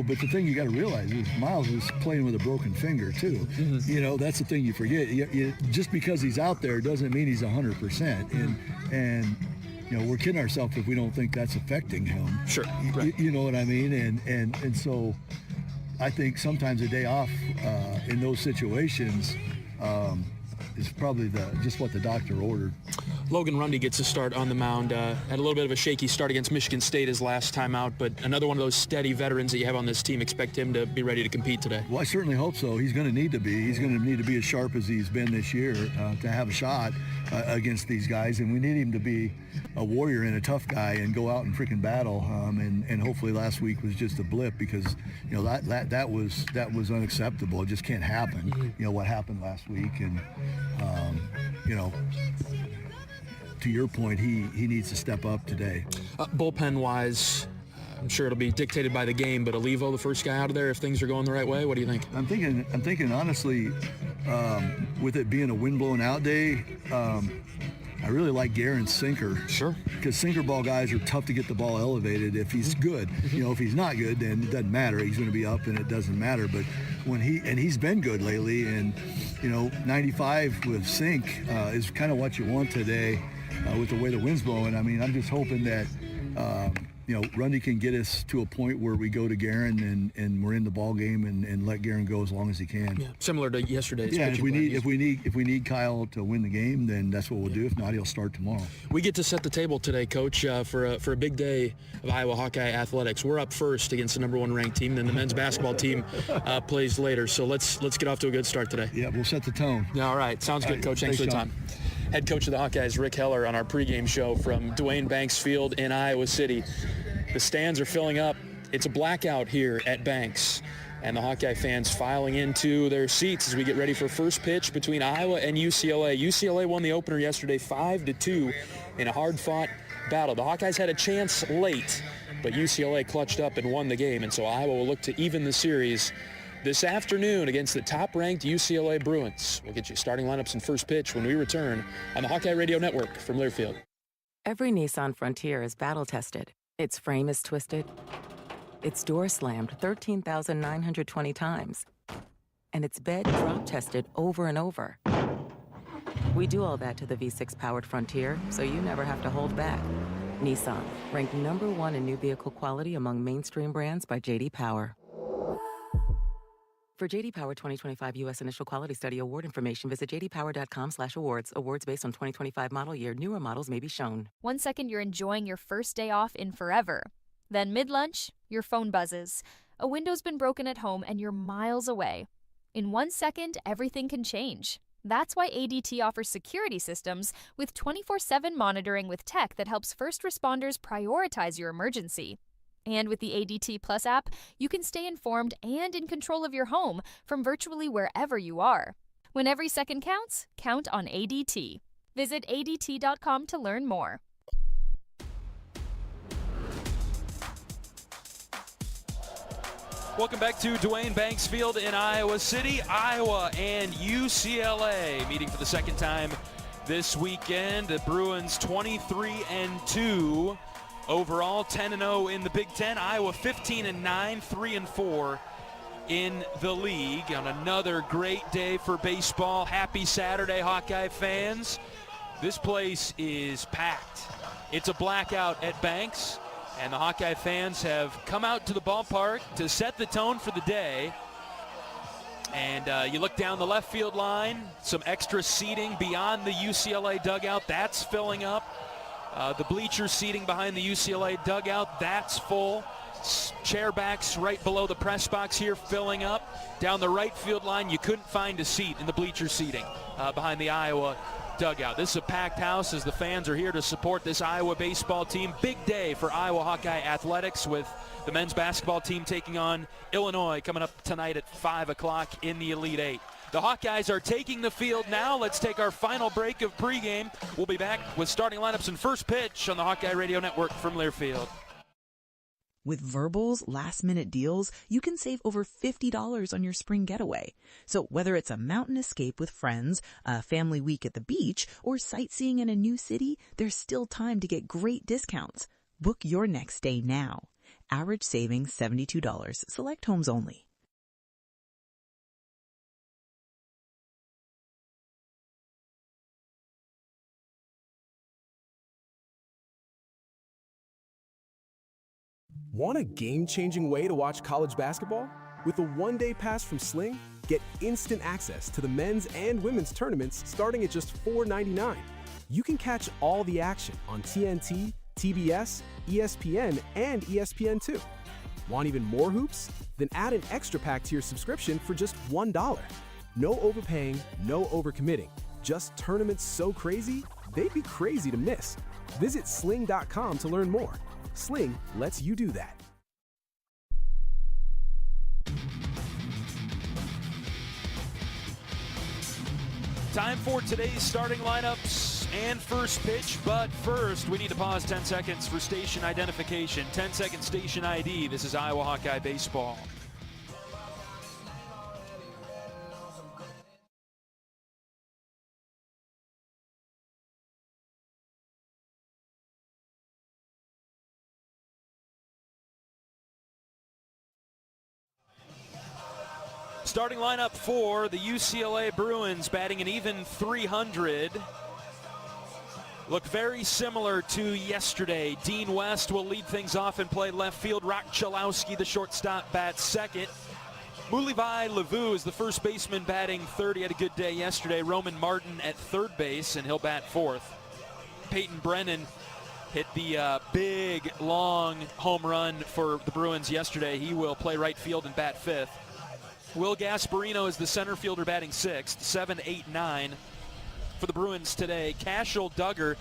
but the thing you got to realize is Miles is playing with a broken finger too. That's the thing you forget. Just because he's out there doesn't mean he's 100%. And we're kidding ourselves if we don't think that's affecting him. Sure. Right. You know what I mean? And so I think sometimes a day off in those situations is probably just what the doctor ordered. Logan Rundy gets a start on the mound. Had a little bit of a shaky start against Michigan State his last time out, but another one of those steady veterans that you have on this team. Expect him to be ready to compete today. Well, I certainly hope so. He's going to need to be. He's going to need to be as sharp as he's been this year to have a shot against these guys, and we need him to be a warrior and a tough guy and go out and freaking battle. And hopefully last week was just a blip because that was unacceptable. It just can't happen. What happened last week, and to your point, he needs to step up today. Bullpen-wise, I'm sure it'll be dictated by the game, but Olivo, the first guy out of there, if things are going the right way, what do you think? I'm thinking honestly, with it being a wind-blown out day, I really like Guerin's sinker. Sure. Because sinker ball guys are tough to get the ball elevated if he's good. If he's not good, then it doesn't matter. He's going to be up and it doesn't matter. But when he's been good lately, and 95 with sink is kind of what you want today with the way the wind's blowing. I mean, I'm just hoping that Rundy can get us to a point where we go to Guerin and we're in the ball game and let Guerin go as long as he can. Yeah, similar to yesterday's. Yeah, if we need Kyle to win the game, then that's what we'll do. If not, he'll start tomorrow. We get to set the table today, Coach, for a big day of Iowa Hawkeye athletics. We're up first against the number 1 ranked team. Then the men's basketball team plays later. So let's get off to a good start today. Yeah, we'll set the tone. All right, sounds good, Coach. Thanks for the time. Head coach of the Hawkeyes, Rick Heller, on our pregame show from Duane Banks Field in Iowa City. The stands are filling up. It's a blackout here at Banks, and the Hawkeye fans filing into their seats as we get ready for first pitch between Iowa and UCLA. UCLA won the opener yesterday 5-2 in a hard-fought battle. The Hawkeyes had a chance late, but UCLA clutched up and won the game, and so Iowa will look to even the series this afternoon against the top-ranked UCLA Bruins. We'll get you starting lineups and first pitch when we return on the Hawkeye Radio Network from Learfield. Every Nissan Frontier is battle-tested. Its frame is twisted. Its door slammed 13,920 times. And its bed drop-tested over and over. We do all that to the V6-powered Frontier, so you never have to hold back. Nissan, ranked number 1 in new vehicle quality among mainstream brands by J.D. Power. For J.D. Power 2025 U.S. Initial Quality Study award information, visit jdpower.com/awards. Awards based on 2025 model year. Newer models may be shown. 1 second, you're enjoying your first day off in forever. Then mid-lunch, your phone buzzes. A window's been broken at home and you're miles away. In 1 second, everything can change. That's why ADT offers security systems with 24/7 monitoring with tech that helps first responders prioritize your emergency. And with the ADT Plus app, you can stay informed and in control of your home from virtually wherever you are. When every second counts, count on ADT. Visit ADT.com to learn more. Welcome back to Duane Banks Field in Iowa City. Iowa and UCLA meeting for the second time this weekend. The Bruins 23-2. Overall, 10-0 in the Big Ten. Iowa 15-9, 3-4 in the league. On another great day for baseball. Happy Saturday, Hawkeye fans. This place is packed. It's a blackout at Banks, and the Hawkeye fans have come out to the ballpark to set the tone for the day. And you look down the left field line, some extra seating beyond the UCLA dugout. That's filling up. The bleacher seating behind the UCLA dugout, that's full. Chair backs right below the press box here filling up. Down the right field line, you couldn't find a seat in the bleacher seating behind the Iowa dugout. This is a packed house as the fans are here to support this Iowa baseball team. Big day for Iowa Hawkeye athletics with the men's basketball team taking on Illinois coming up tonight at 5 o'clock in the Elite Eight. The Hawkeyes are taking the field now. Let's take our final break of pregame. We'll be back with starting lineups and first pitch on the Hawkeye Radio Network from Learfield. With Verbal's last-minute deals, you can save over $50 on your spring getaway. So whether it's a mountain escape with friends, a family week at the beach, or sightseeing in a new city, there's still time to get great discounts. Book your next stay now. Average savings $72. Select homes only. Want a game-changing way to watch college basketball? With a one-day pass from Sling, get instant access to the men's and women's tournaments starting at just $4.99. You can catch all the action on TNT, TBS, ESPN, and ESPN2. Want even more hoops? Then add an extra pack to your subscription for just $1. No overpaying, no overcommitting. Just tournaments so crazy, they'd be crazy to miss. Visit sling.com to learn more. Sling lets you do that. Time for today's starting lineups and first pitch, but first we need to pause 10 seconds for station identification. 10-second station ID. This is Iowa Hawkeye Baseball. Starting lineup for the UCLA Bruins, batting an even .300. Look very similar to yesterday. Dean West will lead things off and play left field. Rock Chalowski, the shortstop, bats second. Mulivai Levu is the first baseman, batting third. He had a good day yesterday. Roman Martin at third base, and he'll bat fourth. Peyton Brennan hit the big, long home run for the Bruins yesterday. He will play right field and bat fifth. Will Gasparino is the center fielder, batting sixth. 7, 8, 9 for the Bruins today. Cashel Duggar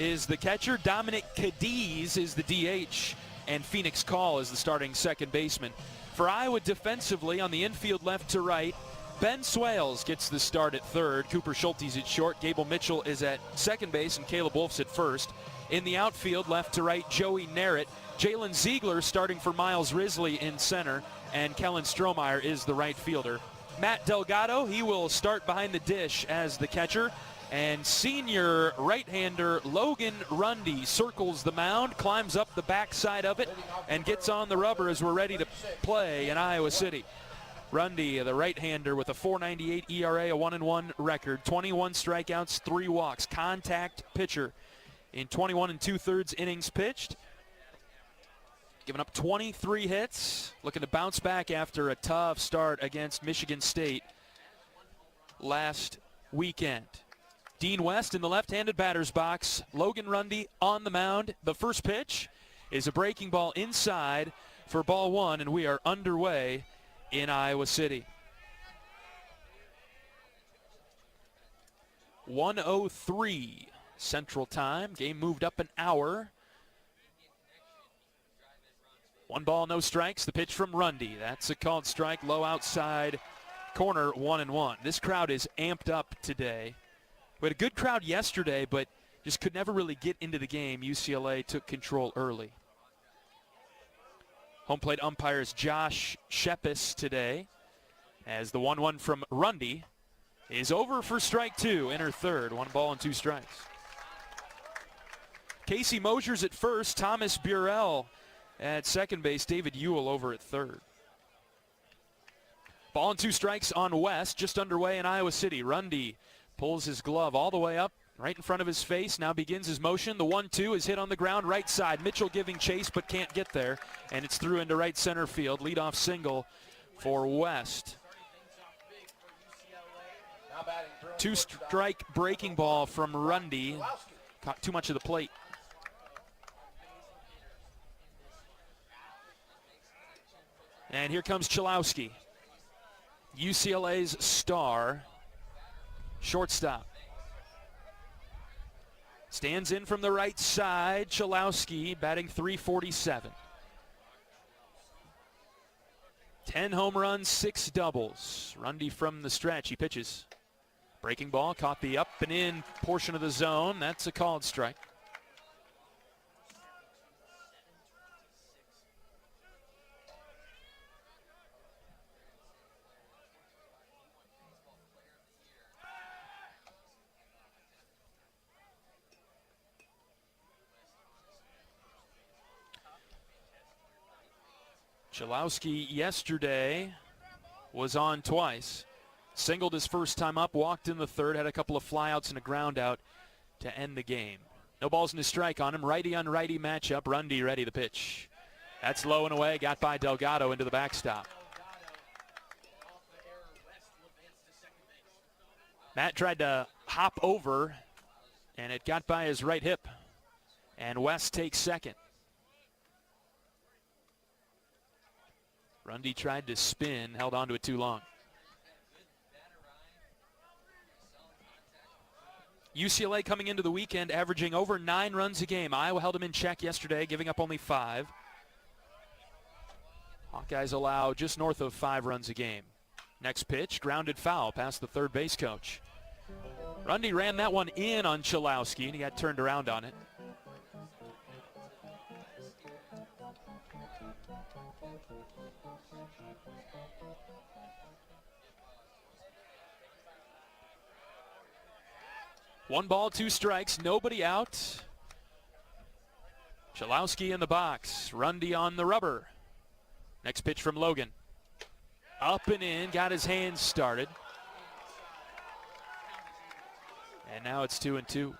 is the catcher. Dominic Cadiz is the DH. And Phoenix Call is the starting second baseman. For Iowa defensively, on the infield left to right, Ben Swales gets the start at third. Cooper Schulte's at short. Gable Mitchell is at second base, and Caleb Wolf's at first. In the outfield, left to right, Joey Narrett. Jalen Ziegler starting for Miles Risley in center, and Kellen Strohmeyer is the right fielder. Matt Delgado, he will start behind the dish as the catcher, and senior right-hander Logan Rundy circles the mound, climbs up the backside of it, and gets on the rubber as we're ready to play in Iowa City. Rundy, the right-hander, with a .498 ERA, a 1-1 record, 21 strikeouts, 3 walks, contact pitcher in 21 2/3 innings pitched. Giving up 23 hits, looking to bounce back after a tough start against Michigan State last weekend. Dean West in the left-handed batter's box. Logan Rundy on the mound. The first pitch is a breaking ball inside for ball one, and we are underway in Iowa City. 1:03 Central Time. Game moved up an hour. 1 ball, no strikes. The pitch from Rundy. That's a called strike, low outside corner, 1-1. This crowd is amped up today. We had a good crowd yesterday, but just could never really get into the game. UCLA took control early. Home plate umpires Josh Shepis today, as the 1-1 from Rundy is over for strike two. Enter third. 1 ball and 2 strikes. Casey Mosier's at first. Thomas Burrell at second base. David Ewell over at third. Ball and 2 strikes on West, just underway in Iowa City. Rundy pulls his glove all the way up right in front of his face. Now begins his motion. The 1-2 is hit on the ground right side. Mitchell giving chase but can't get there, and it's through into right center field. Leadoff single for West. 2-strike breaking ball from Rundy. Caught too much of the plate. And here comes Chalowski, UCLA's star shortstop. Stands in from the right side. Chalowski batting .347. 10 home runs, 6 doubles. Rundy from the stretch. He pitches. Breaking ball, caught the up and in portion of the zone. That's a called strike. Chalowski yesterday was on twice. Singled his first time up, walked in the third, had a couple of flyouts and a ground out to end the game. No balls and a strike on him. Righty on righty matchup. Rundy ready to pitch. That's low and away. Got by Delgado into the backstop. Matt tried to hop over, and it got by his right hip. And West takes second. Rundy tried to spin, held on to it too long. UCLA coming into the weekend averaging over 9 runs a game. Iowa held them in check yesterday, giving up only 5. Hawkeyes allow just north of 5 runs a game. Next pitch, grounded foul past the third base coach. Rundy ran that one in on Chalowski, and he got turned around on it. One ball, 2 strikes, nobody out. Chalowski in the box, Rundy on the rubber. Next pitch from Logan. Up and in, got his hands started. And now it's 2-2.